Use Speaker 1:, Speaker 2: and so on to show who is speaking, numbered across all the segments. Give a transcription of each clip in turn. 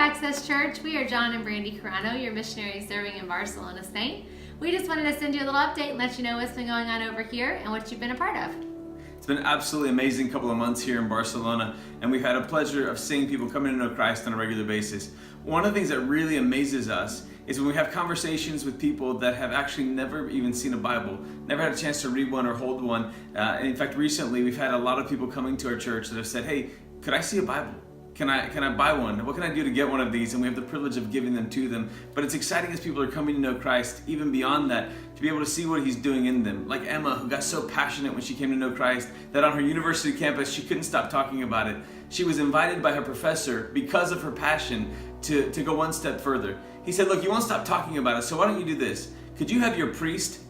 Speaker 1: Access Church. We are John and Brandy Carrano, your missionaries serving in Barcelona, Spain. We just wanted to send you a little update and let you know what's been going on over here and what you've been a part of.
Speaker 2: It's been an absolutely amazing couple of months here in Barcelona, and we've had a pleasure of seeing people coming to know Christ on a regular basis. One of the things that really amazes us is when we have conversations with people that have actually never even seen a Bible, never had a chance to read one or hold one. And in fact, recently we've had a lot of people coming to our church that have said, "Hey, could I see a Bible? Can I buy one? What can I do to get one of these?" And we have the privilege of giving them to them. But it's exciting as people are coming to know Christ, even beyond that, to be able to see what He's doing in them. Like Emma, who got so passionate when she came to know Christ that on her university campus, she couldn't stop talking about it. She was invited by her professor, because of her passion, to go one step further. He said, "Look, you won't stop talking about it, so why don't you do this? Could you have your priest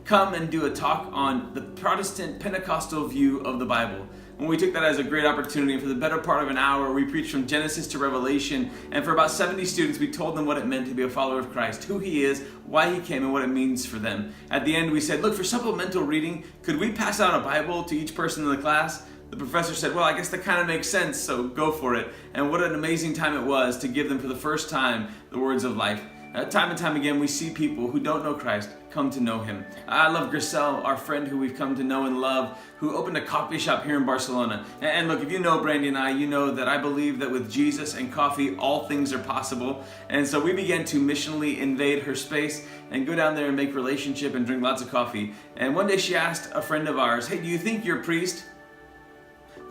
Speaker 2: come and do a talk on the Protestant Pentecostal view of the Bible?" And we took that as a great opportunity. For the better part of an hour, we preached from Genesis to Revelation. And for about 70 students, we told them what it meant to be a follower of Christ, who He is, why He came, and what it means for them. At the end, we said, "Look, for supplemental reading, could we pass out a Bible to each person in the class?" The professor said, "Well, I guess that kind of makes sense, so go for it." And what an amazing time it was to give them for the first time the words of life. Time and time again, we see people who don't know Christ come to know Him. I love Grisel, our friend who we've come to know and love, who opened a coffee shop here in Barcelona. And look, if you know Brandy and I, you know that I believe that with Jesus and coffee, all things are possible. And so we began to missionally invade her space and go down there and make relationship and drink lots of coffee. And one day she asked a friend of ours, "Hey, do you think your priest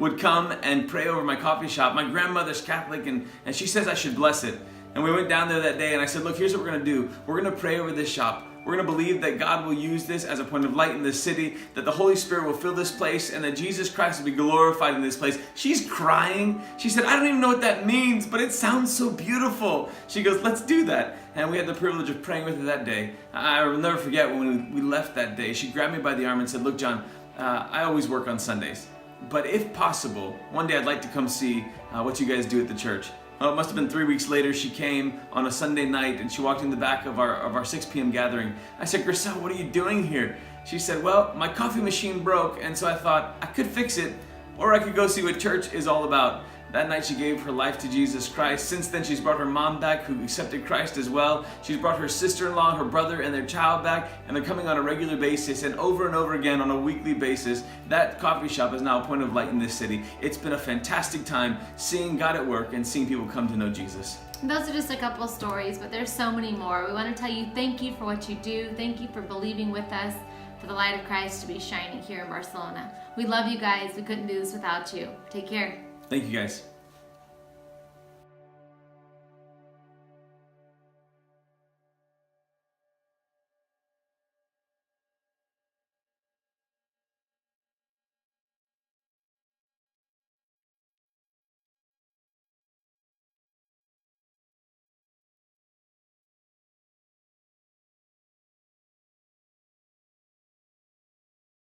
Speaker 2: would come and pray over my coffee shop? My grandmother's Catholic and she says I should bless it." And we went down there that day and I said, "Look, here's what we're going to do. We're going to pray over this shop. We're going to believe that God will use this as a point of light in this city, that the Holy Spirit will fill this place, and that Jesus Christ will be glorified in this place." She's crying. She said, "I don't even know what that means, but it sounds so beautiful." She goes, "Let's do that." And we had the privilege of praying with her that day. I will never forget when we left that day, she grabbed me by the arm and said, "Look, John, I always work on Sundays, but if possible, one day I'd like to come see what you guys do at the church." Well, it must have been 3 weeks later, she came on a Sunday night and she walked in the back of our 6 p.m. gathering. I said, "Grisel, what are you doing here?" She said, "Well, my coffee machine broke, and so I thought I could fix it, or I could go see what church is all about." That night she gave her life to Jesus Christ. Since then she's brought her mom back, who accepted Christ as well. She's brought her sister-in-law, her brother, and their child back, and they're coming on a regular basis, and over again on a weekly basis. That coffee shop is now a point of light in this city. It's been a fantastic time seeing God at work and seeing people come to know Jesus.
Speaker 1: Those are just a couple of stories, but there's so many more. We want to tell you thank you for what you do. Thank you for believing with us, for the light of Christ to be shining here in Barcelona. We love you guys. We couldn't do this without you. Take care.
Speaker 2: Thank you guys.